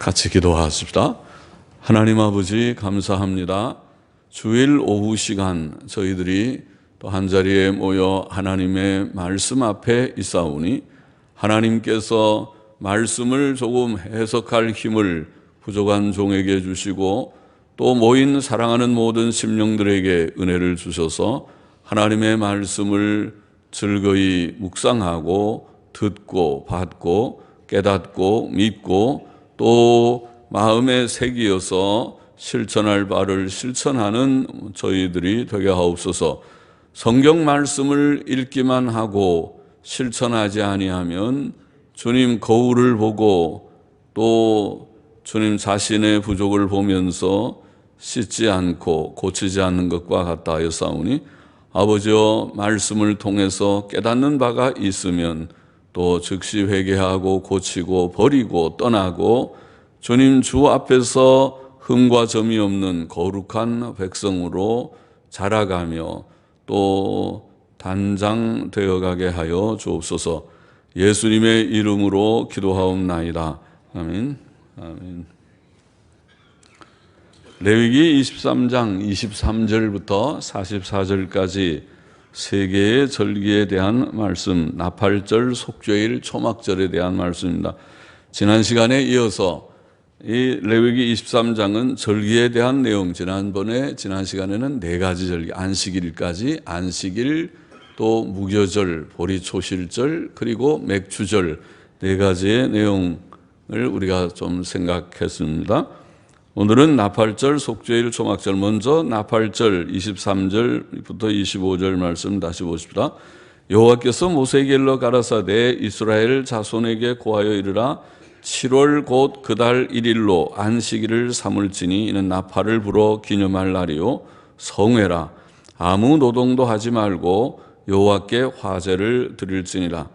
같이 기도하십시다. 하나님 아버지 감사합니다. 주일 오후 시간 저희들이 또 한자리에 모여 하나님의 말씀 앞에 있사오니 하나님께서 말씀을 조금 해석할 힘을 부족한 종에게 주시고 또 모인 사랑하는 모든 심령들에게 은혜를 주셔서 하나님의 말씀을 즐거이 묵상하고 듣고 받고 깨닫고 믿고 또 마음에 새기어서 실천할 바를 실천하는 저희들이 되게 하옵소서. 성경 말씀을 읽기만 하고 실천하지 아니하면 주님 거울을 보고 또 주님 자신의 부족을 보면서 씻지 않고 고치지 않는 것과 같다 하였사오니 아버지여 말씀을 통해서 깨닫는 바가 있으면 또 즉시 회개하고 고치고 버리고 떠나고 주님 주 앞에서 흠과 점이 없는 거룩한 백성으로 자라가며 또 단장되어 가게 하여 주옵소서. 예수님의 이름으로 기도하옵나이다. 아멘. 아멘. 레위기 23장 23절부터 44절까지 세 개의 절기에 대한 말씀, 나팔절, 속죄일, 초막절에 대한 말씀입니다. 지난 시간에 이어서 이 레위기 23장은 절기에 대한 내용, 지난 시간에는 네 가지 절기, 안식일까지, 안식일, 또 무교절, 보리초실절, 그리고 맥주절 네 가지의 내용을 우리가 좀 생각했습니다. 오늘은 나팔절, 속죄일, 초막절. 먼저 나팔절 23절부터 25절 말씀 다시 보십시다. 여호와께서 모세에게 일러 가라사대 이스라엘 자손에게 고하여 이르라 7월 곧 그 달 1일로 안식일을 삼을지니 이는 나팔을 불어 기념할 날이요 성회라. 아무 노동도 하지 말고 여호와께 화제를 드릴지니라.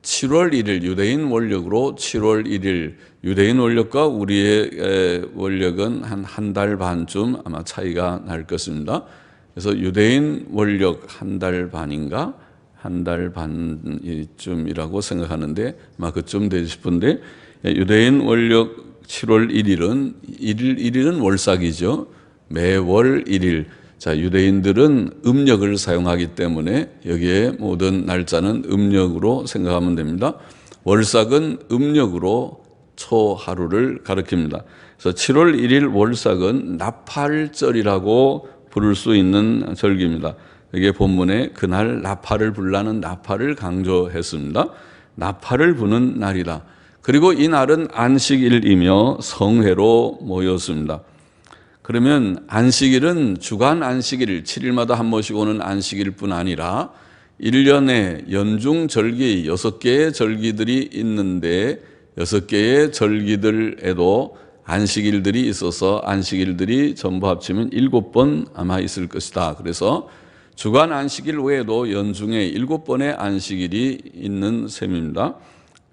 7월 1일 유대인 원력으로 7월 1일 유대인 원력과 우리의 원력은 한 달 반쯤 아마 차이가 날 것입니다. 그래서 유대인 원력 한 달 반인가 한 달 반쯤이라고 생각하는데 아마 그쯤 되지 싶은데 유대인 원력 7월 1일은 1일은 월삭이죠. 매월 1일. 자, 유대인들은 음력을 사용하기 때문에 여기에 모든 날짜는 음력으로 생각하면 됩니다. 월삭은 음력으로 초하루를 가리킵니다. 그래서 7월 1일 월삭은 나팔절이라고 부를 수 있는 절기입니다. 여기에 본문에 그날 나팔을 불라는 나팔을 강조했습니다. 나팔을 부는 날이다. 그리고 이 날은 안식일이며 성회로 모였습니다. 그러면 안식일은 주간 안식일, 7일마다 한 번씩 오는 안식일 뿐 아니라 1년에 연중 절기 6개의 절기들이 있는데 6개의 절기들에도 안식일들이 있어서 안식일들이 전부 합치면 7번 아마 있을 것이다. 그래서 주간 안식일 외에도 연중에 7번의 안식일이 있는 셈입니다.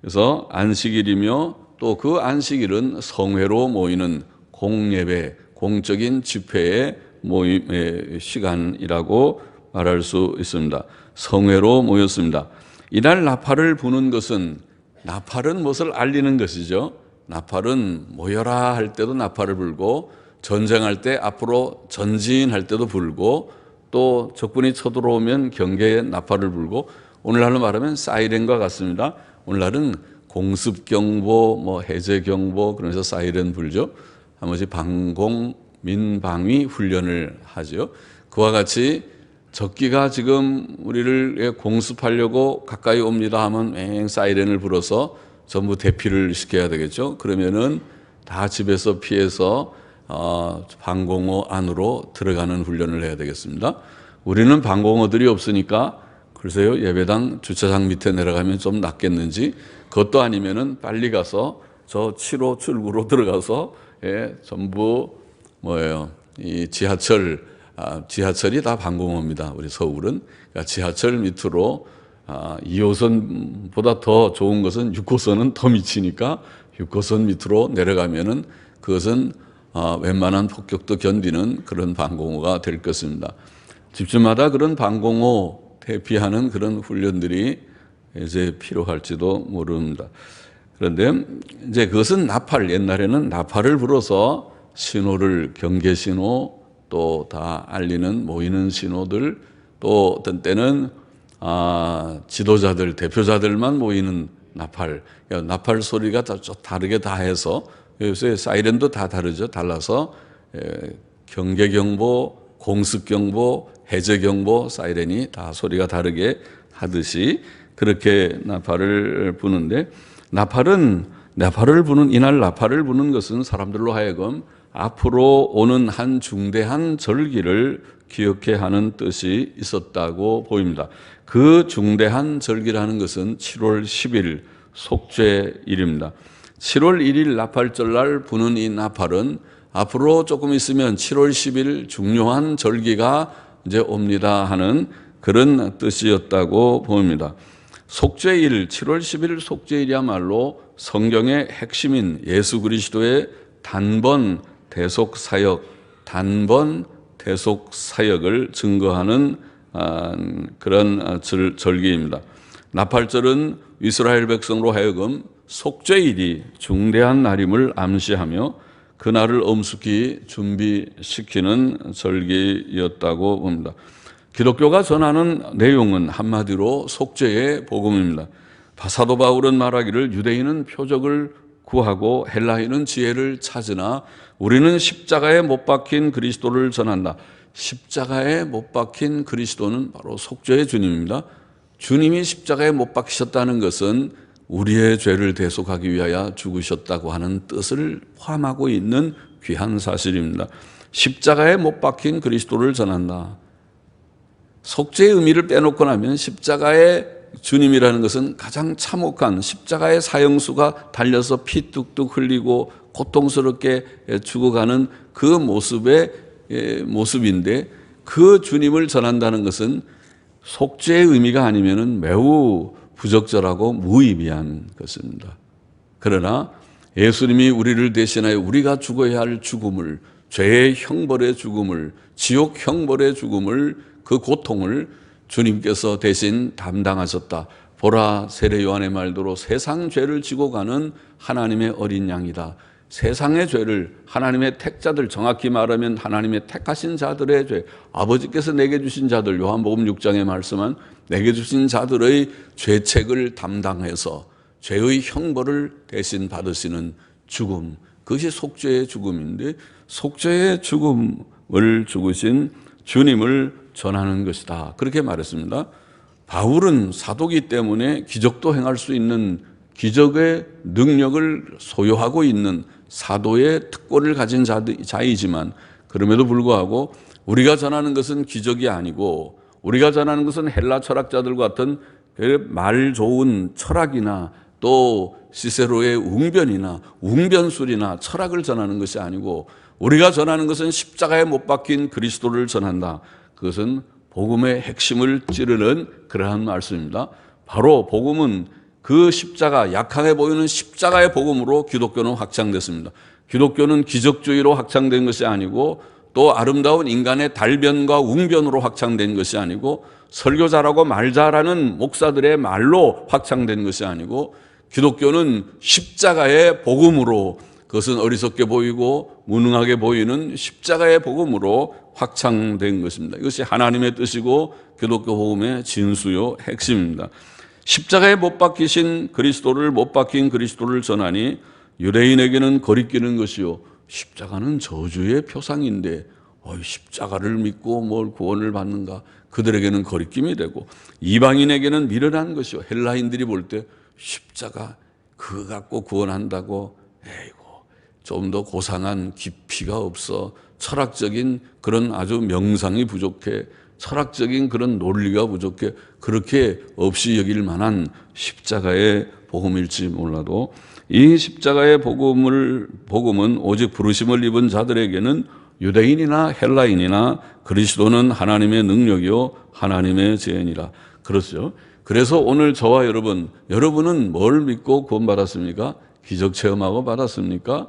그래서 안식일이며 또 그 안식일은 성회로 모이는 공예배, 공적인 집회의 모임의 시간이라고 말할 수 있습니다. 성회로 모였습니다. 이날 나팔을 부는 것은 나팔은 무엇을 알리는 것이죠. 나팔은 모여라 할 때도 나팔을 불고 전쟁할 때 앞으로 전진할 때도 불고 또 적군이 쳐들어오면 경계에 나팔을 불고 오늘날로 말하면 사이렌과 같습니다. 오늘날은 공습경보, 해제경보 그러면서 사이렌 불죠. 나머지 방공, 민방위 훈련을 하죠. 그와 같이 적기가 지금 우리를 공습하려고 가까이 옵니다 하면 맹 사이렌을 불어서 전부 대피를 시켜야 되겠죠. 그러면은 다 집에서 피해서 방공호 안으로 들어가는 훈련을 해야 되겠습니다. 우리는 방공호들이 없으니까 글쎄요, 예배당 주차장 밑에 내려가면 좀 낫겠는지 그것도 아니면은 빨리 가서 저 7호 출구로 들어가서 전부 이 지하철이 다 방공호입니다. 우리 서울은. 그러니까 지하철 밑으로 2호선보다 더 좋은 것은 6호선은 더 미치니까 6호선 밑으로 내려가면은 그것은 웬만한 폭격도 견디는 그런 방공호가 될 것입니다. 집집마다 그런 방공호 대피하는 그런 훈련들이 이제 필요할지도 모릅니다. 그런데 이제 그것은 나팔, 옛날에는 나팔을 불어서 신호를, 경계 신호, 또 다 알리는 모이는 신호들, 또 어떤 때는 지도자들, 대표자들만 모이는 나팔, 나팔 소리가 다 다르게 다 해서, 요새 사이렌도 다 다르죠. 달라서 경계 경보, 공습 경보, 해제 경보, 사이렌이 다 소리가 다르게 하듯이 그렇게 나팔을 부는데, 나팔을 부는, 이날 나팔을 부는 것은 사람들로 하여금 앞으로 오는 한 중대한 절기를 기억해 하는 뜻이 있었다고 보입니다. 그 중대한 절기라는 것은 7월 10일 속죄일입니다. 7월 1일 나팔절날 부는 이 나팔은 앞으로 조금 있으면 7월 10일 중요한 절기가 이제 옵니다 하는 그런 뜻이었다고 보입니다. 속죄일, 7월 10일 속죄일이야말로 성경의 핵심인 예수 그리스도의 단번 대속 사역을 증거하는 그런 절기입니다. 나팔절은 이스라엘 백성으로 하여금 속죄일이 중대한 날임을 암시하며 그날을 엄숙히 준비시키는 절기였다고 봅니다. 기독교가 전하는 내용은 한마디로 속죄의 복음입니다. 사도 바울은 말하기를 유대인은 표적을 구하고 헬라인은 지혜를 찾으나 우리는 십자가에 못 박힌 그리스도를 전한다. 십자가에 못 박힌 그리스도는 바로 속죄의 주님입니다. 주님이 십자가에 못 박히셨다는 것은 우리의 죄를 대속하기 위하여 죽으셨다고 하는 뜻을 포함하고 있는 귀한 사실입니다. 십자가에 못 박힌 그리스도를 전한다. 속죄의 의미를 빼놓고 나면 십자가의 주님이라는 것은 가장 참혹한, 십자가의 사형수가 달려서 피 뚝뚝 흘리고 고통스럽게 죽어가는 그 모습인데, 그 주님을 전한다는 것은 속죄의 의미가 아니면 매우 부적절하고 무의미한 것입니다. 그러나 예수님이 우리를 대신하여 우리가 죽어야 할 죽음을, 죄의 형벌의 죽음을, 지옥 형벌의 죽음을, 그 고통을 주님께서 대신 담당하셨다. 보라, 세례 요한의 말대로 세상 죄를 지고 가는 하나님의 어린 양이다. 세상의 죄를, 하나님의 택자들, 정확히 말하면 하나님의 택하신 자들의 죄, 아버지께서 내게 주신 자들, 요한복음 6장에 말씀한 내게 주신 자들의 죄책을 담당해서 죄의 형벌을 대신 받으시는 죽음, 그것이 속죄의 죽음인데, 속죄의 죽음을 죽으신 주님을 전하는 것이다, 그렇게 말했습니다. 바울은 사도기 때문에 기적도 행할 수 있는 기적의 능력을 소유하고 있는 사도의 특권을 가진 자이지만, 그럼에도 불구하고 우리가 전하는 것은 기적이 아니고, 우리가 전하는 것은 헬라 철학자들 같은 말 좋은 철학이나 또 시세로의 웅변이나 웅변술이나 철학을 전하는 것이 아니고, 우리가 전하는 것은 십자가에 못 박힌 그리스도를 전한다. 그것은 복음의 핵심을 찌르는 그러한 말씀입니다. 바로 복음은 그 십자가, 약하게 보이는 십자가의 복음으로 기독교는 확장됐습니다. 기독교는 기적주의로 확장된 것이 아니고, 또 아름다운 인간의 달변과 웅변으로 확장된 것이 아니고, 설교자라고 말 잘하는 목사들의 말로 확장된 것이 아니고, 기독교는 십자가의 복음으로, 그것은 어리석게 보이고 무능하게 보이는 십자가의 복음으로 확장된 것입니다. 이것이 하나님의 뜻이고 기독교 복음의 진수요 핵심입니다. 십자가에 못 박히신 그리스도를, 못 박힌 그리스도를 전하니 유대인에게는 거리끼는 것이요, 십자가는 저주의 표상인데 십자가를 믿고 뭘 구원을 받는가, 그들에게는 거리낌이 되고, 이방인에게는 미련한 것이요, 헬라인들이 볼 때 십자가 그거 갖고 구원한다고, 에이고 좀 더 고상한 깊이가 없어, 철학적인 그런 아주 명상이 부족해, 철학적인 그런 논리가 부족해, 그렇게 없이 여길 만한 십자가의 복음일지 몰라도, 이 십자가의 복음은 오직 부르심을 입은 자들에게는 유대인이나 헬라인이나 그리스도는 하나님의 능력이요 하나님의 재현이라. 그렇죠. 그래서 오늘 저와 여러분은 뭘 믿고 구원받았습니까? 기적 체험하고 받았습니까?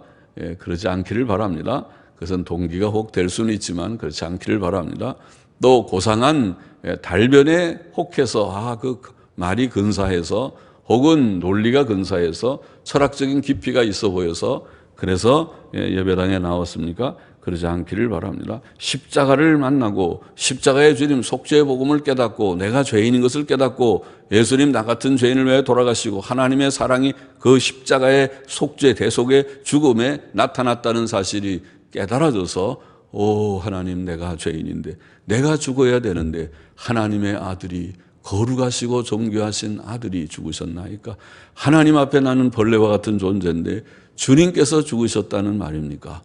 그러지 않기를 바랍니다. 그것은 동기가 혹 될 수는 있지만 그렇지 않기를 바랍니다. 또 고상한 달변에 혹해서 그 말이 근사해서 혹은 논리가 근사해서 철학적인 깊이가 있어 보여서 그래서 예배당에 나왔습니까? 그러지 않기를 바랍니다. 십자가를 만나고 십자가의 주님 속죄의 복음을 깨닫고 내가 죄인인 것을 깨닫고 예수님 나 같은 죄인을 위해 돌아가시고 하나님의 사랑이 그 십자가의 속죄 대속의 죽음에 나타났다는 사실이 깨달아져서 오 하나님 내가 죄인인데 내가 죽어야 되는데 하나님의 아들이 거룩하시고 존귀하신 아들이 죽으셨나이까? 하나님 앞에 나는 벌레와 같은 존재인데 주님께서 죽으셨다는 말입니까?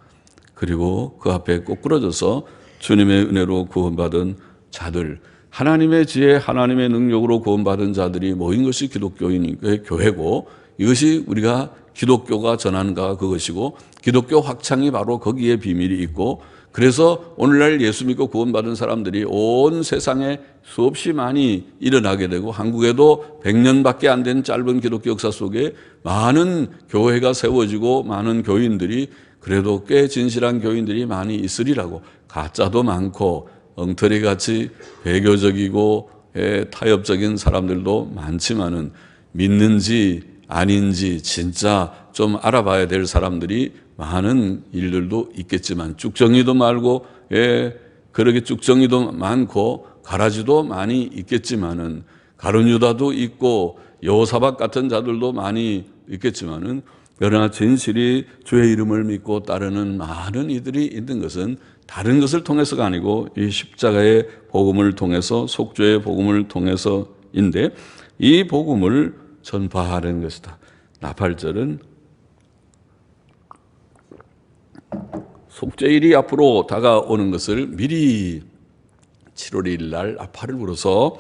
그리고 그 앞에 꼬꾸러져서 주님의 은혜로 구원받은 자들, 하나님의 지혜, 하나님의 능력으로 구원받은 자들이 모인 것이 기독교인 교회고 이것이 우리가 기독교가 전하는 가 그것이고 기독교 확장이 바로 거기에 비밀이 있고 그래서 오늘날 예수 믿고 구원받은 사람들이 온 세상에 수없이 많이 일어나게 되고 한국에도 100년밖에 안 된 짧은 기독교 역사 속에 많은 교회가 세워지고 많은 교인들이 그래도 꽤 진실한 교인들이 많이 있으리라고 가짜도 많고 엉터리같이 배교적이고 타협적인 사람들도 많지만은 믿는지 아닌지 진짜 좀 알아봐야 될 사람들이 많은 일들도 있겠지만 쭉정이도 말고 그렇게 쭉정이도 많고 가라지도 많이 있겠지만은 가룟유다도 있고 여호사밧 같은 자들도 많이 있겠지만은 그러나 진실이 주의 이름을 믿고 따르는 많은 이들이 있는 것은 다른 것을 통해서가 아니고 이 십자가의 복음을 통해서 속죄의 복음을 통해서인데 이 복음을 전파하는 것이다. 나팔절은 속죄일이 앞으로 다가오는 것을 미리 7월 1일 날 나팔을 불어서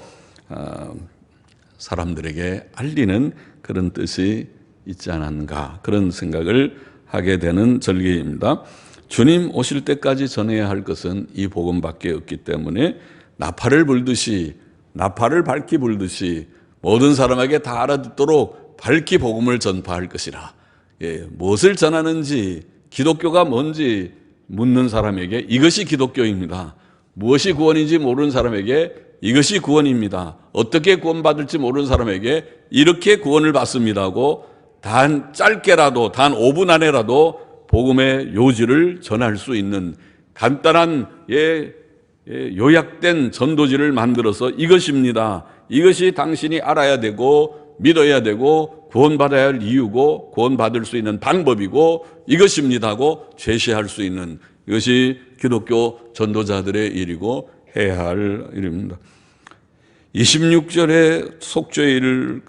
사람들에게 알리는 그런 뜻이 있지 않았는가 그런 생각을 하게 되는 절기입니다. 주님 오실 때까지 전해야 할 것은 이 복음밖에 없기 때문에 나팔을 불듯이 나팔을 밝히 불듯이 모든 사람에게 다 알아듣도록 밝히 복음을 전파할 것이라. 무엇을 전하는지 기독교가 뭔지 묻는 사람에게 이것이 기독교입니다. 무엇이 구원인지 모르는 사람에게 이것이 구원입니다. 어떻게 구원받을지 모르는 사람에게 이렇게 구원을 받습니다 하고 단 짧게라도 단 5분 안에라도 복음의 요지를 전할 수 있는 간단한 요약된 전도지를 만들어서 이것입니다. 이것이 당신이 알아야 되고 믿어야 되고 구원받아야 할 이유고 구원받을 수 있는 방법이고 이것입니다 하고 제시할 수 있는 이것이 기독교 전도자들의 일이고 해야 할 일입니다. 26절의 속죄일을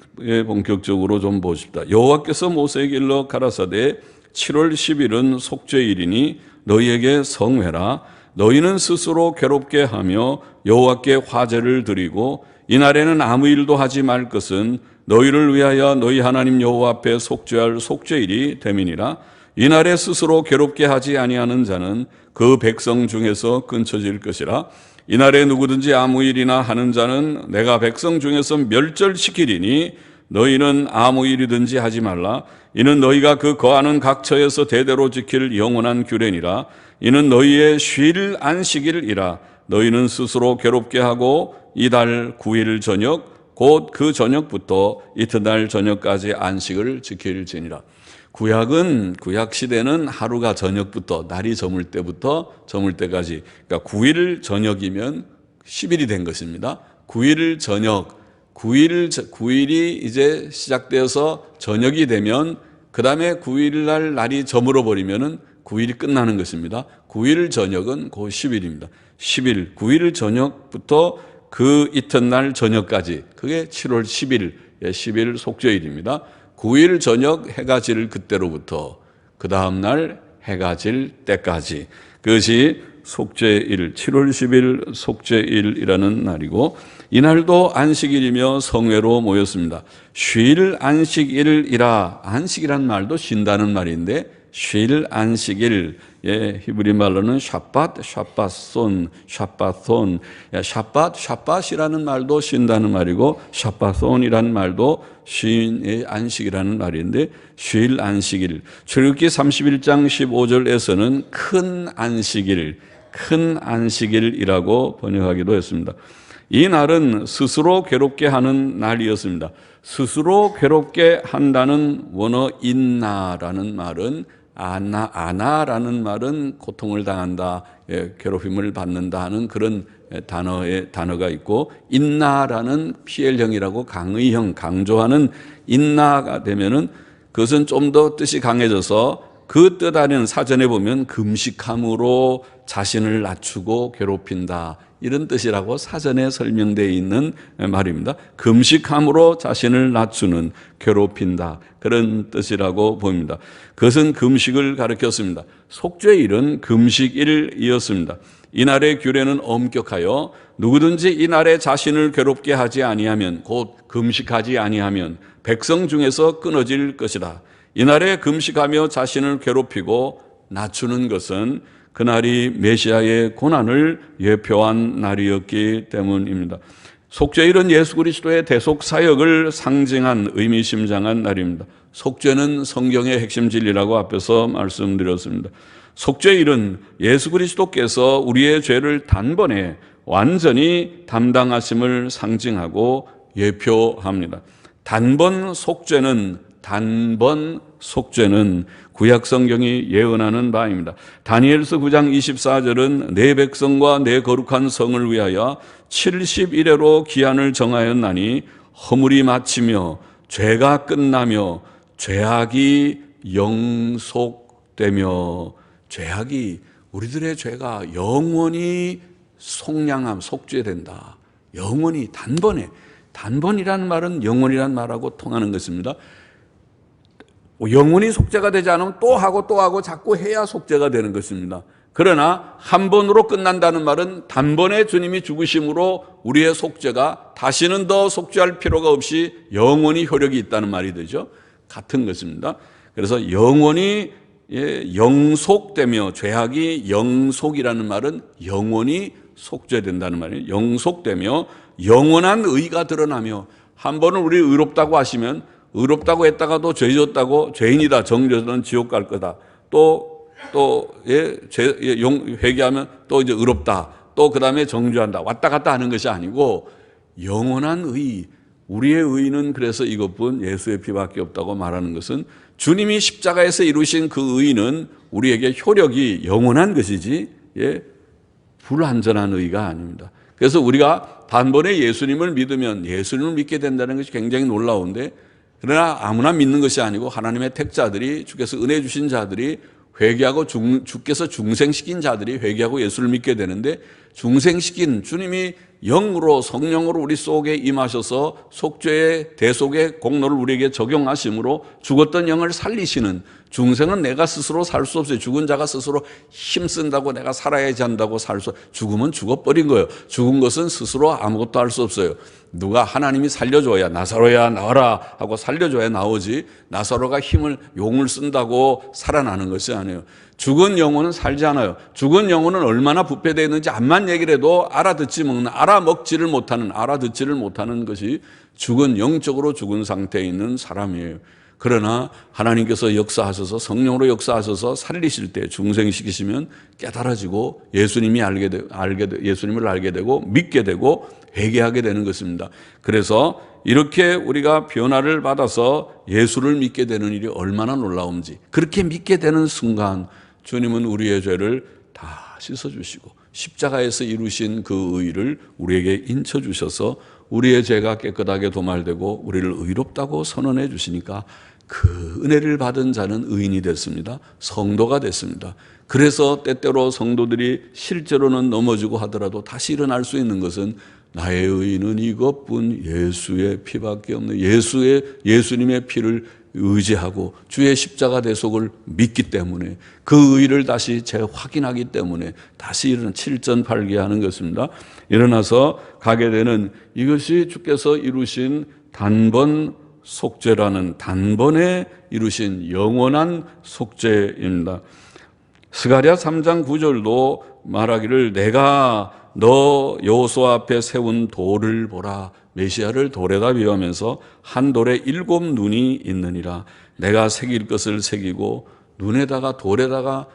본격적으로 좀 보십시다. 여호와께서 모세에게 일러 가라사대 7월 10일은 속죄일이니 너희에게 성회라. 너희는 스스로 괴롭게 하며 여호와께 화제를 드리고 이날에는 아무 일도 하지 말 것은 너희를 위하여 너희 하나님 여호와 앞에 속죄할 속죄일이 됨이니라. 이날에 스스로 괴롭게 하지 아니하는 자는 그 백성 중에서 끊쳐질 것이라. 이날에 누구든지 아무 일이나 하는 자는 내가 백성 중에서 멸절시키리니 너희는 아무 일이든지 하지 말라. 이는 너희가 그 거하는 각처에서 대대로 지킬 영원한 규례니라. 이는 너희의 쉴 안식일이라. 너희는 스스로 괴롭게 하고 이달 9일 저녁 곧 그 저녁부터 이튿날 저녁까지 안식을 지킬지니라. 구약 시대는 하루가 저녁부터 날이 저물 때부터 저물 때까지 그러니까 9일 저녁이면 10일이 된 것입니다. 9일 저녁 9일이 이제 시작되어서 저녁이 되면 그 다음에 9일 날 날이 저물어 버리면은 9일이 끝나는 것입니다. 9일 저녁은 그 10일입니다. 10일 9일 저녁부터 그 이튿날 저녁까지 그게 7월 10일 10일 속죄일입니다. 9일 저녁 해가 질 그때로부터 그 다음날 해가 질 때까지 그것이 속죄일 7월 10일 속죄일이라는 날이고 이날도 안식일이며 성회로 모였습니다. 쉴 안식일이라 안식이란 말도 쉰다는 말인데 쉴 안식일 히브리 말로는 샤팟손 샤팟이라는 말도 쉰다는 말이고 샤팟손이라는 말도 쉰 안식이라는 말인데 쉴 안식일 출애굽기 31장 15절에서는 큰 안식일이라고 번역하기도 했습니다. 이 날은 스스로 괴롭게 하는 날이었습니다. 스스로 괴롭게 한다는 원어 인나라는 말은 아나라는 말은 고통을 당한다, 괴롭힘을 받는다 하는 그런 단어가 있고, 인나라는 피엘형이라고 강의형, 강조하는 인나가 되면은 그것은 좀 더 뜻이 강해져서 그 뜻 안에는 사전에 보면 금식함으로 자신을 낮추고 괴롭힌다, 이런 뜻이라고 사전에 설명되어 있는 말입니다. 금식함으로 자신을 낮추는, 괴롭힌다, 그런 뜻이라고 보입니다. 그것은 금식을 가리켰습니다. 속죄일은 금식일이었습니다. 이날의 규례는 엄격하여 누구든지 이날에 자신을 괴롭게 하지 아니하면, 곧 금식하지 아니하면 백성 중에서 끊어질 것이다. 이날에 금식하며 자신을 괴롭히고 낮추는 것은 그날이 메시아의 고난을 예표한 날이었기 때문입니다. 속죄일은 예수 그리스도의 대속 사역을 상징한 의미심장한 날입니다. 속죄는 성경의 핵심 진리라고 앞에서 말씀드렸습니다. 속죄일은 예수 그리스도께서 우리의 죄를 단번에 완전히 담당하심을 상징하고 예표합니다. 단번 속죄는 구약 성경이 예언하는 바입니다. 다니엘서 9장 24절은 내 백성과 내 거룩한 성을 위하여 70일에로 기한을 정하였나니 허물이 마치며 죄가 끝나며 죄악이 영속되며, 죄악이, 우리들의 죄가 영원히 속죄된다. 영원히, 단번이라는 말은 영원이라는 말하고 통하는 것입니다. 영원히 속죄가 되지 않으면 또 하고 자꾸 해야 속죄가 되는 것입니다. 그러나 한 번으로 끝난다는 말은 단번에 주님이 죽으심으로 우리의 속죄가 다시는 더 속죄할 필요가 없이 영원히 효력이 있다는 말이 되죠. 같은 것입니다. 그래서 영원히 영속되며, 죄악이 영속이라는 말은 영원히 속죄된다는 말이에요. 영속되며 영원한 의가 드러나며, 한 번은 우리 의롭다고 하시면 의롭다고 했다가도 죄 졌다고 죄인이다, 정죄는 지옥 갈 거다, 회개하면 또 이제 의롭다, 또 그 다음에 정죄한다, 왔다 갔다 하는 것이 아니고 영원한 의, 우리의 의는 그래서 이것뿐 예수의 피밖에 없다고 말하는 것은 주님이 십자가에서 이루신 그 의는 우리에게 효력이 영원한 것이지 불완전한 의가 아닙니다. 그래서 우리가 단번에 예수님을 믿으면 예수님을 믿게 된다는 것이 굉장히 놀라운데, 그러나 아무나 믿는 것이 아니고 하나님의 택자들이, 주께서 은혜 주신 자들이 회개하고 주께서 중생시킨 자들이 회개하고 예수를 믿게 되는데, 중생시킨 주님이 영으로, 성령으로 우리 속에 임하셔서 속죄의 대속의 공로를 우리에게 적용하심으로 죽었던 영을 살리시는, 중생은 내가 스스로 살 수 없어요. 죽은 자가 스스로 힘쓴다고 내가 살아야지 한다고 죽으면 죽어버린 거예요. 죽은 것은 스스로 아무것도 할 수 없어요. 누가 하나님이 살려줘야, 나사로야 나와라 하고 살려줘야 나오지, 나사로가 용을 쓴다고 살아나는 것이 아니에요. 죽은 영혼은 살지 않아요. 죽은 영혼은 얼마나 부패되어 있는지 암만 얘기를 해도 알아듣지를 못하는 것이 죽은, 영적으로 죽은 상태에 있는 사람이에요. 그러나 하나님께서 역사하셔서, 성령으로 역사하셔서 살리실 때, 중생시키시면 깨달아지고 예수님을 알게 되고 믿게 되고 회개하게 되는 것입니다. 그래서 이렇게 우리가 변화를 받아서 예수를 믿게 되는 일이 얼마나 놀라운지, 그렇게 믿게 되는 순간 주님은 우리의 죄를 다 씻어주시고 십자가에서 이루신 그 의를 우리에게 인쳐주셔서 우리의 죄가 깨끗하게 도말되고 우리를 의롭다고 선언해 주시니까 그 은혜를 받은 자는 의인이 됐습니다. 성도가 됐습니다. 그래서 때때로 성도들이 실제로는 넘어지고 하더라도 다시 일어날 수 있는 것은 나의 의인은 이것뿐 예수의 피밖에 없는, 예수님의 피를 의지하고 주의 십자가 대속을 믿기 때문에, 그 의를 다시 재확인하기 때문에 다시 일어나 칠전팔기하는 것입니다. 일어나서 가게 되는, 이것이 주께서 이루신 단번 속죄라는, 단번에 이루신 영원한 속죄입니다. 스가랴 3장 9절도 말하기를 내가 너 여호수아 앞에 세운 돌을 보라. 메시아를 돌에다 비유하면서 한 돌에 7 눈이 있느니라. 내가 새길 것을 새기고 눈에다가 돌에다가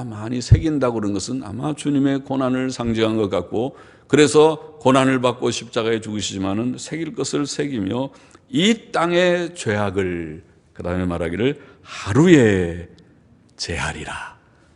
많이 새긴다고 그런 것은 아마 주님의 고난을 상징한 것 같고, 그래서 고난을 받고 십자가에 죽으시지만은 새길 것을 새기며 이 땅의 죄악을, 그 다음에 말하기를 하루에 제하리라.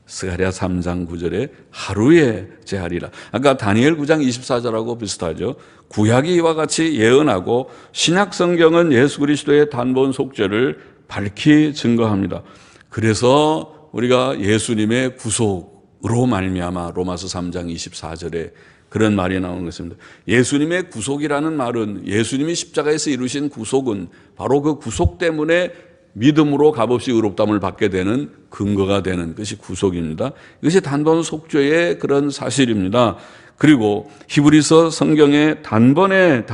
스가랴 3장 9절에 하루에 제하리라. 아까 다니엘 9장 24절하고 비슷하죠. 구약이 이와 같이 예언하고 신약 성경은 예수 그리스도의 단번 속죄를 밝히 증거합니다. 그래서 우리가 예수님의 구속으로 말미암아 로마서 3장 24절에 그런 말이 나오는 것입니다. 예수님의 구속이라는 말은, 예수님이 십자가에서 이루신 구속은 바로 그 구속 때문에 믿음으로 값없이 의롭다함을 받게 되는 근거가 되는 것이 구속입니다. 이것이 단번 속죄의 그런 사실입니다. 그리고 히브리서 성경에 단번에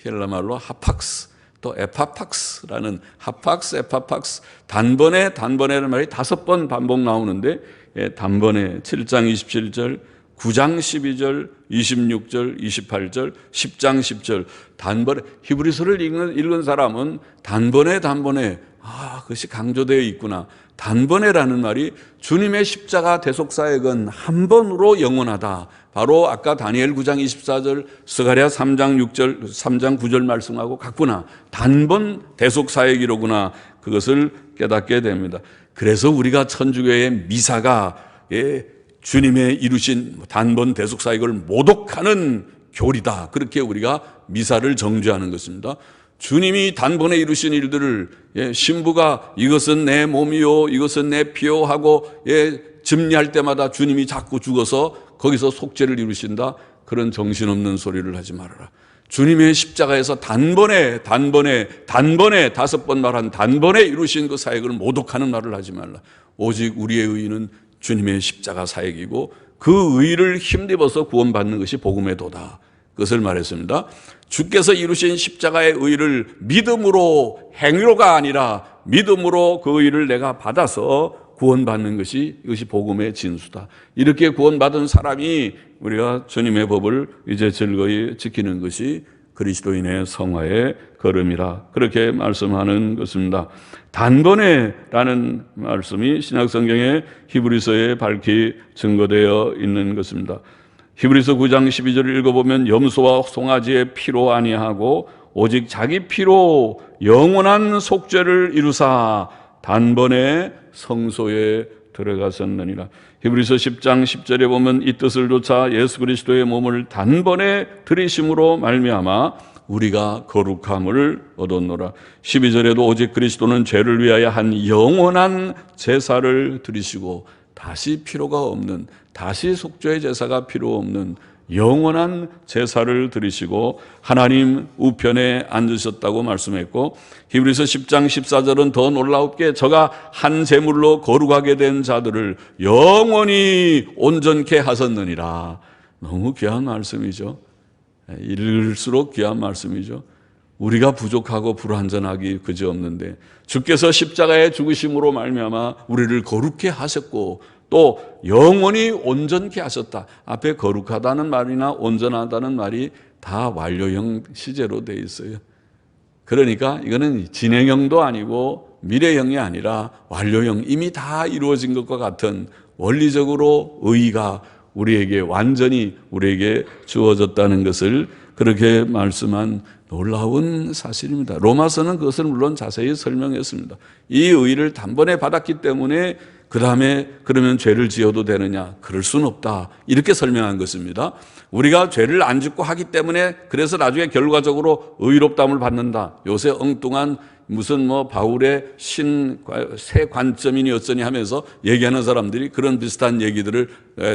헬라 말로 하팍스, 또 에파팍스라는 하팍스, 에파팍스, 단번에라는 말이 5번 반복 나오는데, 단번에 7장 27절, 9장 12절, 26절, 28절, 10장 10절, 단번에, 히브리서를 읽은 사람은 단번에, 그것이 강조되어 있구나. 단번에라는 말이 주님의 십자가 대속사역은 한 번으로 영원하다. 바로 아까 다니엘 9장 24절, 스가랴 3장 9절 말씀하고 같구나. 단번 대속사역이로구나. 그것을 깨닫게 됩니다. 그래서 우리가 천주교의 미사가 주님의 이루신 단번 대속사역을 모독하는 교리다. 그렇게 우리가 미사를 정죄하는 것입니다. 주님이 단번에 이루신 일들을 신부가 이것은 내 몸이요, 이것은 내 피요 하고 집리할 때마다 주님이 자꾸 죽어서 거기서 속죄를 이루신다. 그런 정신없는 소리를 하지 말아라. 주님의 십자가에서 단번에 5번 말한 단번에 이루신 그 사역을 모독하는 말을 하지 말라. 오직 우리의 의의는 주님의 십자가 사역이고 그 의의를 힘입어서 구원받는 것이 복음의 도다. 그것을 말했습니다. 주께서 이루신 십자가의 의의를 믿음으로, 행위로가 아니라 믿음으로 그 의의를 내가 받아서 구원받는 것이, 이것이 복음의 진수다. 이렇게 구원받은 사람이 우리가 주님의 법을 이제 즐거이 지키는 것이 그리스도인의 성화의 걸음이라, 그렇게 말씀하는 것입니다. 단번에라는 말씀이 신약성경의 히브리서에 밝히 증거되어 있는 것입니다. 히브리서 9장 12절을 읽어보면 염소와 송아지의 피로 아니하고 오직 자기 피로 영원한 속죄를 이루사 단번에 성소에 들어가셨느니라. 히브리서 10장 10절에 보면 이 뜻을 좇아 예수 그리스도의 몸을 단번에 들이심으로 말미암아 우리가 거룩함을 얻었노라. 12절에도 오직 그리스도는 죄를 위하여 한 영원한 제사를 드리시고 다시 필요가 없는, 다시 속죄의 제사가 필요 없는 영원한 제사를 드리시고 하나님 우편에 앉으셨다고 말씀했고, 히브리서 10장 14절은 더 놀라웁게 저가 한 제물로 거룩하게 된 자들을 영원히 온전케 하셨느니라. 너무 귀한 말씀이죠. 읽을수록 귀한 말씀이죠. 우리가 부족하고 불완전하기 그지없는데 주께서 십자가의 죽으심으로 말미암아 우리를 거룩케 하셨고 또 영원히 온전케 하셨다. 앞에 거룩하다는 말이나 온전하다는 말이 다 완료형 시제로 되어 있어요. 그러니까 이거는 진행형도 아니고 미래형이 아니라 완료형, 이미 다 이루어진 것과 같은 원리적으로 의의가 우리에게 완전히 우리에게 주어졌다는 것을 그렇게 말씀한 놀라운 사실입니다. 로마서는 그것을 물론 자세히 설명했습니다. 이 의의를 단번에 받았기 때문에 그 다음에 그러면 죄를 지어도 되느냐? 그럴 수는 없다. 이렇게 설명한 것입니다. 우리가 죄를 안 짓고 하기 때문에 그래서 나중에 결과적으로 의롭다함을 받는다. 요새 엉뚱한 무슨 바울의 새 관점이니 어쩌니 하면서 얘기하는 사람들이 그런 비슷한 얘기들을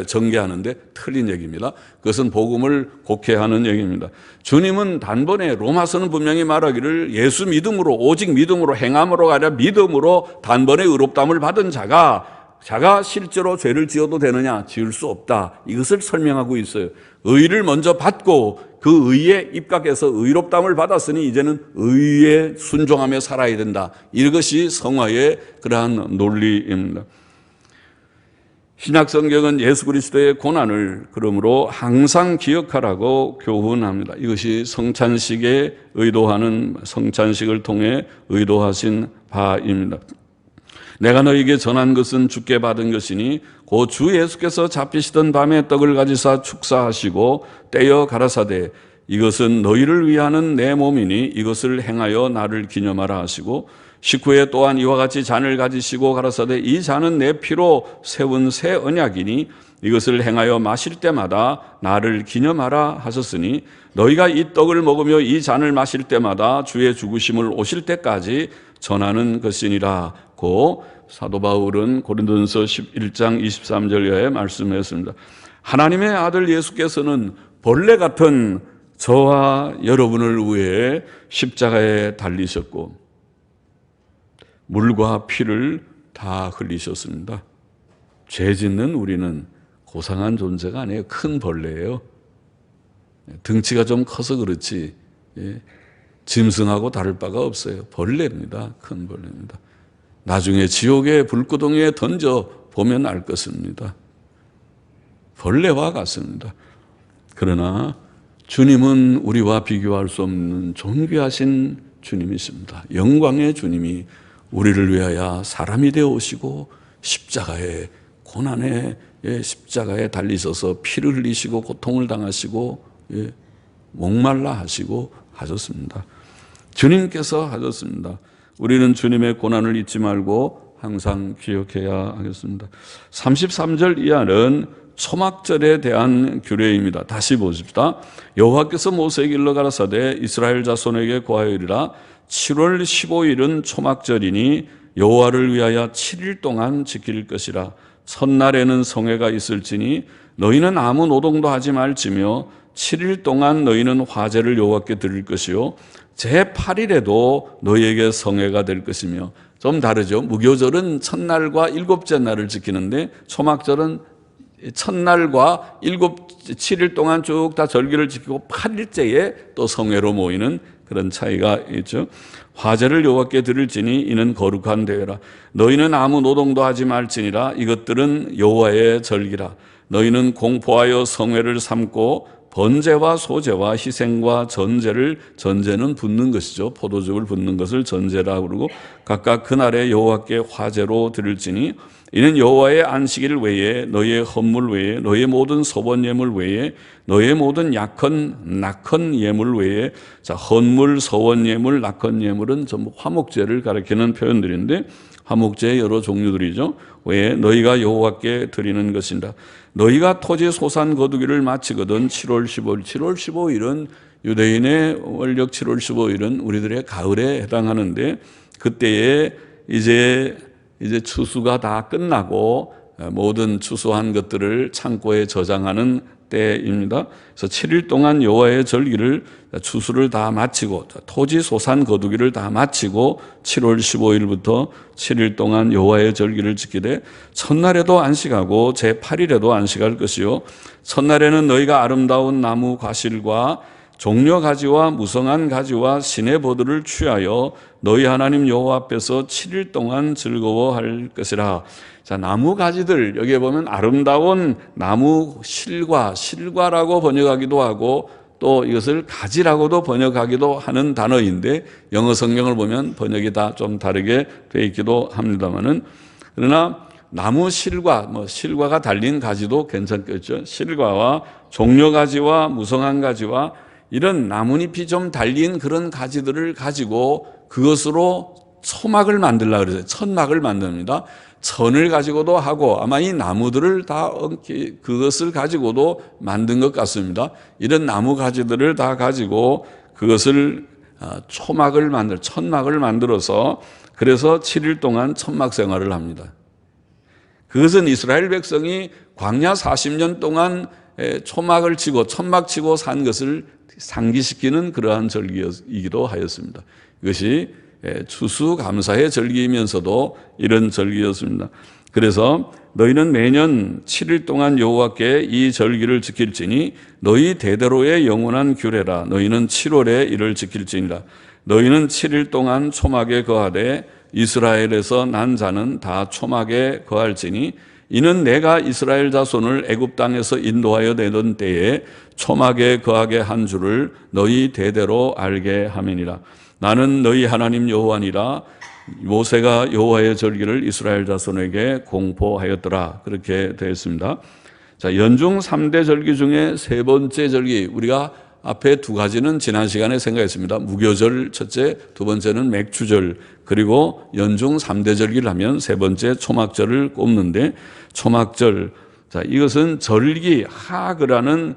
전개하는데 틀린 얘기입니다. 그것은 복음을 곡해하는 얘기입니다. 주님은 단번에, 로마서는 분명히 말하기를 예수 믿음으로, 오직 믿음으로, 행함으로 아니라 믿음으로 단번에 의롭다함을 받은 자가 실제로 죄를 지어도 되느냐? 지을 수 없다. 이것을 설명하고 있어요. 의를 먼저 받고 그 의에 입각해서 의롭다함을 받았으니 이제는 의에 순종하며 살아야 된다. 이것이 성화의 그러한 논리입니다. 신약 성경은 예수 그리스도의 고난을 그러므로 항상 기억하라고 교훈합니다. 이것이 성찬식에 의도하는, 성찬식을 통해 의도하신 바입니다. 내가 너희에게 전한 것은 주께 받은 것이니 곧 주 예수께서 잡히시던 밤에 떡을 가지사 축사하시고 떼어 가라사대 이것은 너희를 위하는 내 몸이니 이것을 행하여 나를 기념하라 하시고 식후에 또한 이와 같이 잔을 가지시고 가라사대 이 잔은 내 피로 세운 새 언약이니 이것을 행하여 마실 때마다 나를 기념하라 하셨으니 너희가 이 떡을 먹으며 이 잔을 마실 때마다 주의 죽으심을 오실 때까지 전하는 것이니라고 사도 바울은 고린도전서 11장 23절에 말씀했습니다. 하나님의 아들 예수께서는 벌레 같은 저와 여러분을 위해 십자가에 달리셨고 물과 피를 다 흘리셨습니다. 죄 짓는 우리는 고상한 존재가 아니에요. 큰 벌레예요. 등치가 좀 커서 그렇지 짐승하고 다를 바가 없어요. 벌레입니다. 큰 벌레입니다. 나중에 지옥의 불구덩이에 던져 보면 알 것입니다. 벌레와 같습니다. 그러나 주님은 우리와 비교할 수 없는 존귀하신 주님이십니다. 영광의 주님이 우리를 위하여 사람이 되어 오시고 십자가에 고난의 십자가에 달리셔서 피를 흘리시고 고통을 당하시고 목말라 하시고 하셨습니다. 주님께서 하셨습니다. 우리는 주님의 고난을 잊지 말고 항상 기억해야 하겠습니다. 33절 이하는 초막절에 대한 규례입니다. 다시 보십시다. 여호와께서 모세에게 일러 가라사대 이스라엘 자손에게 고하여이르라 7월 15일은 초막절이니 여호와를 위하여 7일 동안 지킬 것이라. 첫날에는 성회가 있을지니 너희는 아무 노동도 하지 말지며 7일 동안 너희는 화제를 여호와께 드릴 것이요 제8일에도 너희에게 성회가 될 것이며. 좀 다르죠. 무교절은 첫날과 일곱째 날을 지키는데 초막절은 첫날과 7일 동안 쭉 다 절기를 지키고 8일째에 또 성회로 모이는 그런 차이가 있죠. 화제를 여호와께 드릴지니 이는 거룩한 대회라. 너희는 아무 노동도 하지 말지니라. 이것들은 여호와의 절기라. 너희는 공포하여 성회를 삼고 번제와 소제와 희생과 전제를, 전제는 붓는 것이죠. 포도즙을 붓는 것을 전제라고 그러고 각각 그날에 여호와께 화제로 드릴지니 이는 여호와의 안식일 외에 너희의 헌물 외에 너희의 모든 소번 예물 외에 너희의 모든 낙헌 예물 외에. 자, 헌물, 소원 예물, 낙헌 예물은 전부 화목제를 가리키는 표현들인데 화목제의 여러 종류들이죠. 외에 너희가 여호와께 드리는 것이다. 너희가 토지 소산 거두기를 마치거든 7월 15일은 유대인의 원력 7월 15일은 우리들의 가을에 해당하는데 그때에 이제 추수가 다 끝나고 모든 추수한 것들을 창고에 저장하는 때입니다. 그래서 7일 동안 여호와의 절기를 추수를 다 마치고 토지 소산 거두기를 다 마치고 7월 15일부터 7일 동안 여호와의 절기를 지키되 첫날에도 안식하고 제8일에도 안식할 것이요 첫날에는 너희가 아름다운 나무 과실과 종려 가지와 무성한 가지와 시내 버들을 취하여 너희 하나님 여호와 앞에서 7일 동안 즐거워할 것이라. 자, 나무 가지들 여기에 보면 아름다운 나무 실과라고 번역하기도 하고 또 이것을 가지라고도 번역하기도 하는 단어인데 영어 성경을 보면 번역이 다 좀 다르게 되어 있기도 합니다만은 그러나 나무 실과가 달린 가지도 괜찮겠죠. 실과와 종려 가지와 무성한 가지와 이런 나뭇잎이 좀 달린 그런 가지들을 가지고 그것으로 초막을 만들려고 그래서 천막을 만듭니다. 천을 가지고도 하고 아마 이 나무들을 다 그것을 가지고도 만든 것 같습니다. 이런 나무 가지들을 다 가지고 그것을 천막을 만들어서 그래서 7일 동안 천막 생활을 합니다. 그것은 이스라엘 백성이 광야 40년 동안 초막을 치고 천막 치고 산 것을 상기시키는 그러한 절기이기도 하였습니다. 이것이 추수감사의 절기이면서도 이런 절기였습니다. 그래서 너희는 매년 7일 동안 여호와께 이 절기를 지킬지니 너희 대대로의 영원한 규례라. 너희는 7월에 이를 지킬지니라. 너희는 7일 동안 초막에 거하되 이스라엘에서 난 자는 다 초막에 거할지니 이는 내가 이스라엘 자손을 애굽 땅에서 인도하여 내던 때에 초막에 거하게 한 줄을 너희 대대로 알게 함이니라. 나는 너희 하나님 여호와니라. 모세가 여호와의 절기를 이스라엘 자손에게 공포하였더라. 그렇게 되어 있습니다. 자, 연중 3대 절기 중에 세 번째 절기, 우리가 앞에 두 가지는 지난 시간에 생각했습니다. 무교절 첫째, 두 번째는 맥주절, 그리고 연중 3대 절기를 하면 세 번째 초막절을 꼽는데, 초막절, 자, 이것은 절기, 하그라는,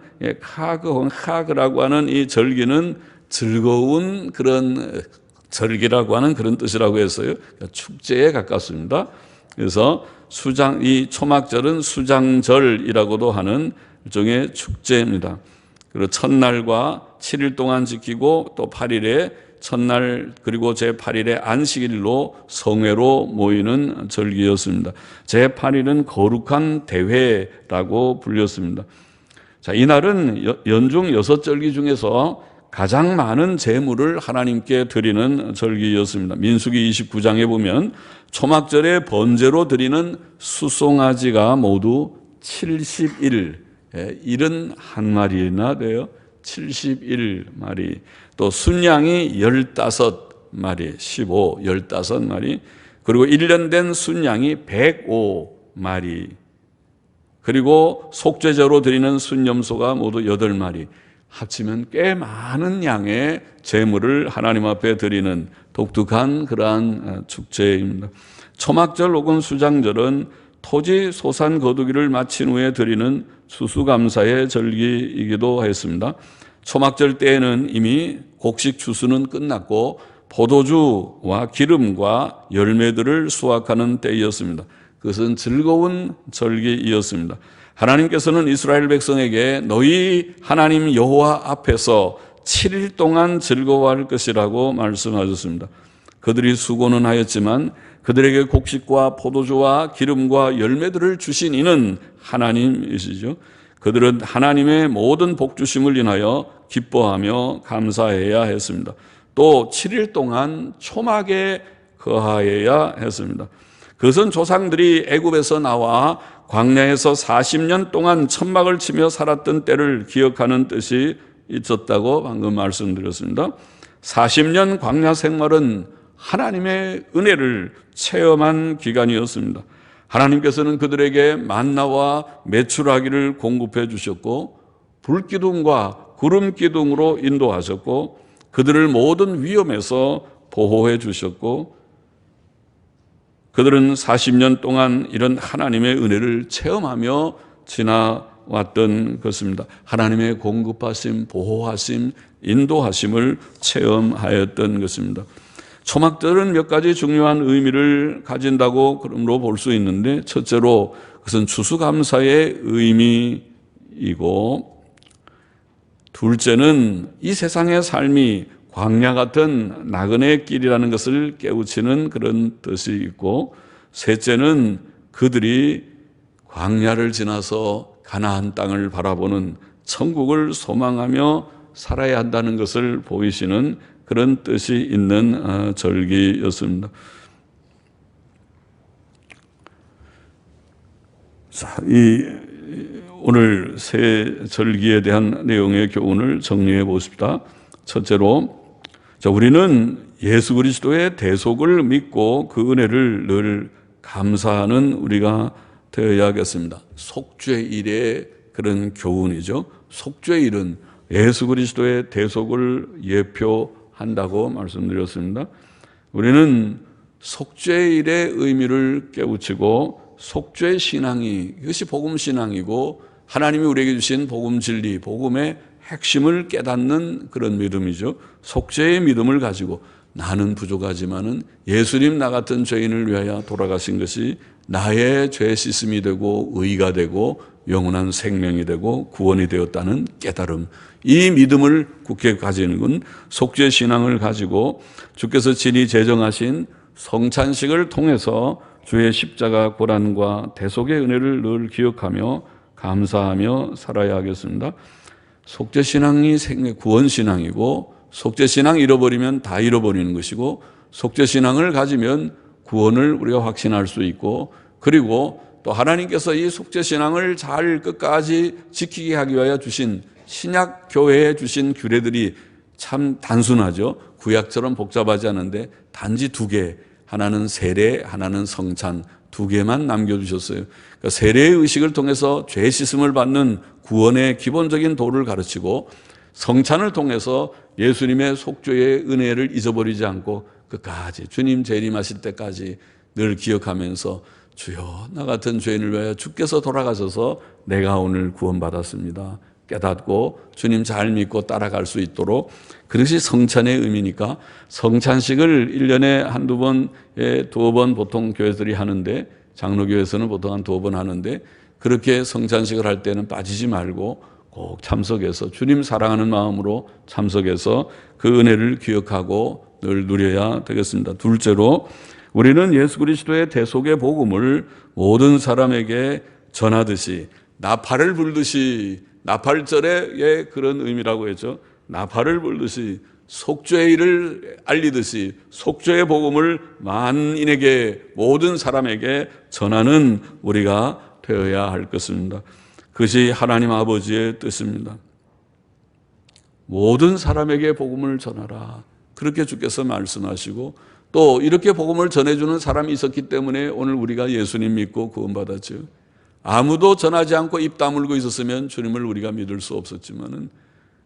하그라고 하는 이 절기는 즐거운 그런 절기라고 하는 그런 뜻이라고 했어요. 축제에 가깝습니다. 그래서 이 초막절은 수장절이라고도 하는 일종의 축제입니다. 그리고 첫날과 7일 동안 지키고 또 8일에 첫날 그리고 제8일에 안식일로 성회로 모이는 절기였습니다. 제8일은 거룩한 대회라고 불렸습니다. 자, 이날은 연중 6절기 중에서 가장 많은 제물을 하나님께 드리는 절기였습니다. 민수기 29장에 보면 초막절에 번제로 드리는 수송아지가 모두 71, 71마리나 돼요. 71마리. 또 순양이 15마리, 15마리. 그리고 1년 된 순양이 105마리. 그리고 속죄제로 드리는 순염소가 모두 8마리. 합치면 꽤 많은 양의 제물을 하나님 앞에 드리는 독특한 그러한 축제입니다. 초막절 혹은 수장절은 토지 소산 거두기를 마친 후에 드리는 추수감사의 절기이기도 했습니다. 초막절 때에는 이미 곡식 추수는 끝났고 포도주와 기름과 열매들을 수확하는 때였습니다. 그것은 즐거운 절기이었습니다. 하나님께서는 이스라엘 백성에게 너희 하나님 여호와 앞에서 7일 동안 즐거워할 것이라고 말씀하셨습니다. 그들이 수고는 하였지만 그들에게 곡식과 포도주와 기름과 열매들을 주신 이는 하나님이시죠. 그들은 하나님의 모든 복 주심을 인하여 기뻐하며 감사해야 했습니다. 또 7일 동안 초막에 거하여야 했습니다. 그것은 조상들이 애굽에서 나와 광야에서 40년 동안 천막을 치며 살았던 때를 기억하는 뜻이 있었다고 방금 말씀드렸습니다. 40년 광야 생활은 하나님의 은혜를 체험한 기간이었습니다. 하나님께서는 그들에게 만나와 메추라기를 공급해 주셨고 불기둥과 구름기둥으로 인도하셨고 그들을 모든 위험에서 보호해 주셨고 그들은 40년 동안 이런 하나님의 은혜를 체험하며 지나왔던 것입니다. 하나님의 공급하심, 보호하심, 인도하심을 체험하였던 것입니다. 초막절은 몇 가지 중요한 의미를 가진다고 그러므로 볼 수 있는데 첫째로 그것은 추수감사의 의미이고 둘째는 이 세상의 삶이 광야 같은 나그네의 길이라는 것을 깨우치는 그런 뜻이 있고 셋째는 그들이 광야를 지나서 가나안 땅을 바라보는 천국을 소망하며 살아야 한다는 것을 보이시는 그런 뜻이 있는 절기였습니다. 자, 오늘 새 절기에 대한 내용의 교훈을 정리해 보십시다. 첫째로, 우리는 예수 그리스도의 대속을 믿고 그 은혜를 늘 감사하는 우리가 되어야겠습니다. 속죄일의 그런 교훈이죠. 속죄일은 예수 그리스도의 대속을 예표한다고 말씀드렸습니다. 우리는 속죄일의 의미를 깨우치고 속죄신앙이 이것이 복음신앙이고 하나님이 우리에게 주신 복음 진리, 복음의 핵심을 깨닫는 그런 믿음이죠. 속죄의 믿음을 가지고 나는 부족하지만은 예수님 나 같은 죄인을 위하여 돌아가신 것이 나의 죄 씻음이 되고 의가 되고 영원한 생명이 되고 구원이 되었다는 깨달음. 이 믿음을 굳게 가지는 건 속죄 신앙을 가지고 주께서 친히 제정하신 성찬식을 통해서 주의 십자가 고난과 대속의 은혜를 늘 기억하며 감사하며 살아야 하겠습니다. 속죄신앙이 구원신앙이고 속죄신앙 잃어버리면 다 잃어버리는 것이고 속죄신앙을 가지면 구원을 우리가 확신할 수 있고 그리고 또 하나님께서 이 속죄신앙을 잘 끝까지 지키게 하기 위하여 주신 신약 교회에 주신 규례들이 참 단순하죠. 구약처럼 복잡하지 않은데 단지 두 개, 하나는 세례, 하나는 성찬, 두 개만 남겨주셨어요. 그러니까 세례의 의식을 통해서 죄 씻음을 받는 구원의 기본적인 도를 가르치고, 성찬을 통해서 예수님의 속죄의 은혜를 잊어버리지 않고 끝까지 주님 재림하실 때까지 늘 기억하면서 주여 나 같은 죄인을 위하여 주께서 돌아가셔서 내가 오늘 구원받았습니다 깨닫고 주님 잘 믿고 따라갈 수 있도록, 그것이 성찬의 의미니까 성찬식을 1년에 한두 번에 두어 번 보통 교회들이 하는데, 장로교회에서는 보통 한 두어 번 하는데, 그렇게 성찬식을 할 때는 빠지지 말고 꼭 참석해서 주님 사랑하는 마음으로 참석해서 그 은혜를 기억하고 늘 누려야 되겠습니다. 둘째로, 우리는 예수 그리스도의 대속의 복음을 모든 사람에게 전하듯이, 나팔을 불듯이, 나팔절의 그런 의미라고 했죠. 나팔을 불듯이 속죄의 일을 알리듯이 속죄의 복음을 만인에게, 모든 사람에게 전하는 우리가 되어야 할 것입니다. 그것이 하나님 아버지의 뜻입니다. 모든 사람에게 복음을 전하라, 그렇게 주께서 말씀하시고, 또 이렇게 복음을 전해주는 사람이 있었기 때문에 오늘 우리가 예수님 믿고 구원받았죠. 아무도 전하지 않고 입 다물고 있었으면 주님을 우리가 믿을 수 없었지만은,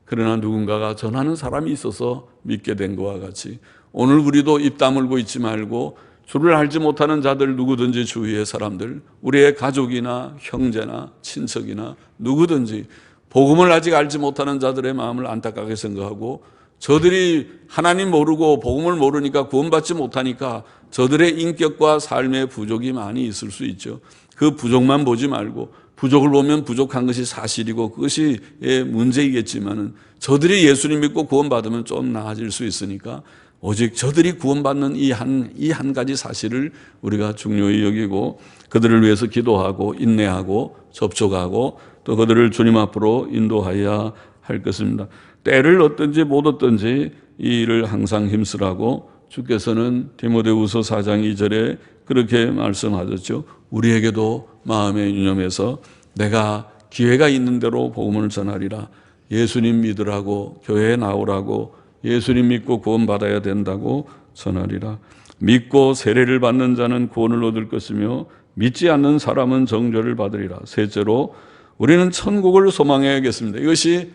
그러나 누군가가 전하는 사람이 있어서 믿게 된 것과 같이 오늘 우리도 입 다물고 있지 말고 주를 알지 못하는 자들, 누구든지 주위의 사람들, 우리의 가족이나 형제나 친척이나 누구든지 복음을 아직 알지 못하는 자들의 마음을 안타깝게 생각하고, 저들이 하나님 모르고 복음을 모르니까 구원받지 못하니까 저들의 인격과 삶의 부족이 많이 있을 수 있죠. 그 부족만 보지 말고, 부족을 보면 부족한 것이 사실이고 그것이 문제이겠지만은, 저들이 예수님 믿고 구원받으면 좀 나아질 수 있으니까 오직 저들이 구원받는 이 한 가지 사실을 우리가 중요히 여기고 그들을 위해서 기도하고 인내하고 접촉하고 또 그들을 주님 앞으로 인도하여야 할 것입니다. 때를 얻든지 못 얻든지 이 일을 항상 힘쓰라고 주께서는 디모데후서 4장 2절에 그렇게 말씀하셨죠. 우리에게도 마음에 유념해서 내가 기회가 있는 대로 복음을 전하리라. 예수님 믿으라고, 교회에 나오라고, 예수님 믿고 구원받아야 된다고 전하리라. 믿고 세례를 받는 자는 구원을 얻을 것이며 믿지 않는 사람은 정죄를 받으리라. 셋째로, 우리는 천국을 소망해야겠습니다. 이것이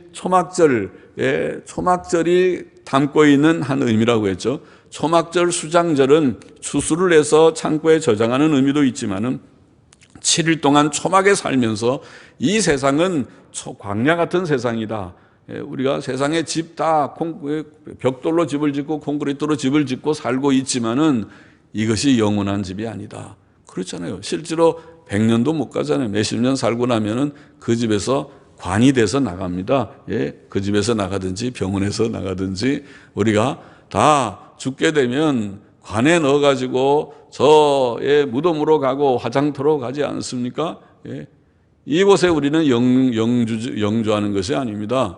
초막절이 담고 있는 한 의미라고 했죠. 초막절 수장절은 추수를 해서 창고에 저장하는 의미도 있지만은 7일 동안 초막에 살면서 이 세상은 광야 같은 세상이다. 우리가 세상에 집 다 벽돌로 집을 짓고 콘크리트로 집을 짓고 살고 있지만은 이것이 영원한 집이 아니다. 그렇잖아요. 실제로 100년도 못 가잖아요. 몇십 년 살고 나면은 그 집에서 관이 돼서 나갑니다. 그 집에서 나가든지 병원에서 나가든지 우리가 다 죽게 되면 관에 넣어가지고 저의 무덤으로 가고 화장터로 가지 않습니까? 이곳에 우리는 영주하는 것이 아닙니다.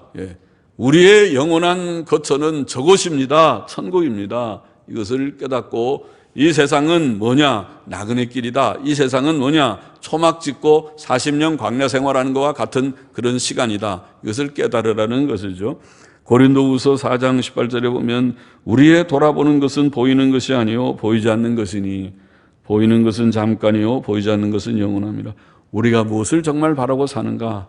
우리의 영원한 거처는 저곳입니다. 천국입니다. 이것을 깨닫고, 이 세상은 뭐냐? 나그네 길이다. 이 세상은 뭐냐? 초막 짓고 40년 광야 생활하는 것과 같은 그런 시간이다. 이것을 깨달으라는 것이죠. 고린도후서 4장 18절에 보면 우리의 돌아보는 것은 보이는 것이 아니요 보이지 않는 것이니 보이는 것은 잠깐이요 보이지 않는 것은 영원합니다. 우리가 무엇을 정말 바라고 사는가?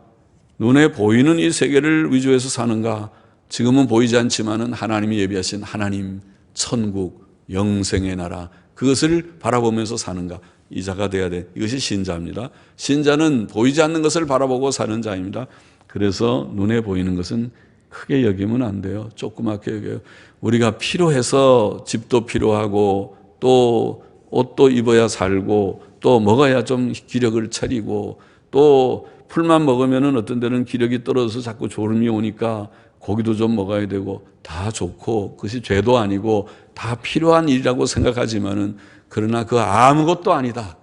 눈에 보이는 이 세계를 위주해서 사는가? 지금은 보이지 않지만은 하나님이 예비하신 하나님, 천국, 영생의 나라, 그것을 바라보면서 사는가? 이 자가 돼야 돼. 이것이 신자입니다. 신자는 보이지 않는 것을 바라보고 사는 자입니다. 그래서 눈에 보이는 것은 크게 여기면 안 돼요. 조그맣게 여겨요. 우리가 필요해서 집도 필요하고 또 옷도 입어야 살고 또 먹어야 좀 기력을 차리고 또 풀만 먹으면은 어떤 데는 기력이 떨어져서 자꾸 졸음이 오니까 고기도 좀 먹어야 되고 다 좋고 그것이 죄도 아니고 다 필요한 일이라고 생각하지만은 그러나 그 아무것도 아니다.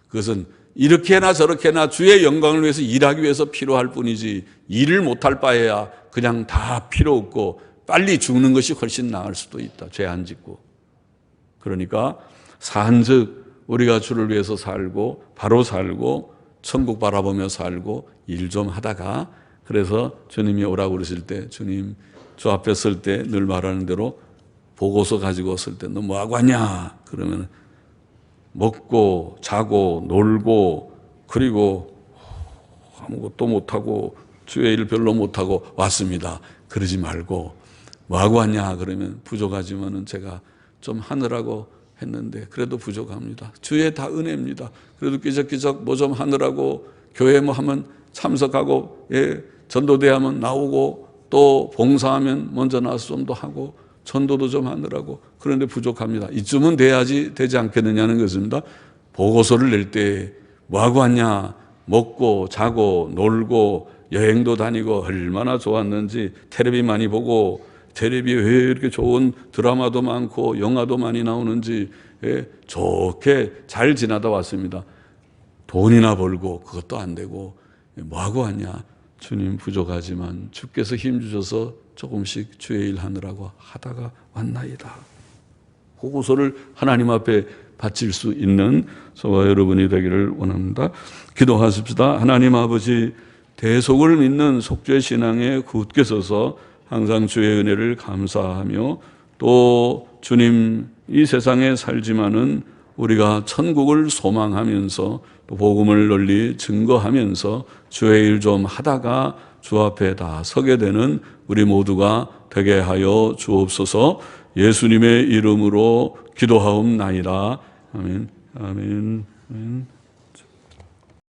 그것은 이렇게나 저렇게나 주의 영광을 위해서 일하기 위해서 필요할 뿐이지 일을 못할 바에야 그냥 다 필요 없고 빨리 죽는 것이 훨씬 나을 수도 있다. 죄 안 짓고. 그러니까 산즉 우리가 주를 위해서 살고 바로 살고 천국 바라보며 살고 일 좀 하다가, 그래서 주님이 오라고 그러실 때 주님 주 앞에 설 때 늘 말하는 대로 보고서 가지고 설 때 너 뭐하고 왔냐? 그러면 먹고 자고 놀고 그리고 아무것도 못하고 주의 일 별로 못하고 왔습니다. 그러지 말고 뭐하고 왔냐? 그러면 부족하지만은 제가 좀 하느라고 했는데 그래도 부족합니다. 주의 다 은혜입니다. 그래도 끼적끼적 뭐 좀 하느라고 교회 뭐 하면 참석하고, 예, 전도대 하면 나오고 또 봉사하면 먼저 나와서 좀 더 하고 전도도 좀 하느라고 그런데 부족합니다. 이쯤은 돼야지 되지 않겠느냐는 것입니다. 보고서를 낼 때 뭐하고 왔냐? 먹고 자고 놀고 여행도 다니고 얼마나 좋았는지 텔레비 많이 보고, 텔레비에 왜 이렇게 좋은 드라마도 많고 영화도 많이 나오는지, 예, 좋게 잘 지나다 왔습니다. 돈이나 벌고 그것도 안 되고 뭐하고 왔냐? 주님 부족하지만 주께서 힘 주셔서 조금씩 주의 일 하느라고 하다가 왔나이다. 보고서를 하나님 앞에 바칠 수 있는 저와 여러분이 되기를 원합니다. 기도하십시다. 하나님 아버지, 대속을 믿는 속죄 신앙에 굳게 서서 항상 주의 은혜를 감사하며, 또 주님 이 세상에 살지만은 우리가 천국을 소망하면서 또 복음을 널리 증거하면서 주의 일 좀 하다가 주 앞에 다 서게 되는 우리 모두가 되게 하여 주옵소서. 예수님의 이름으로 기도하옵나이다. 아멘. 아멘. 아멘.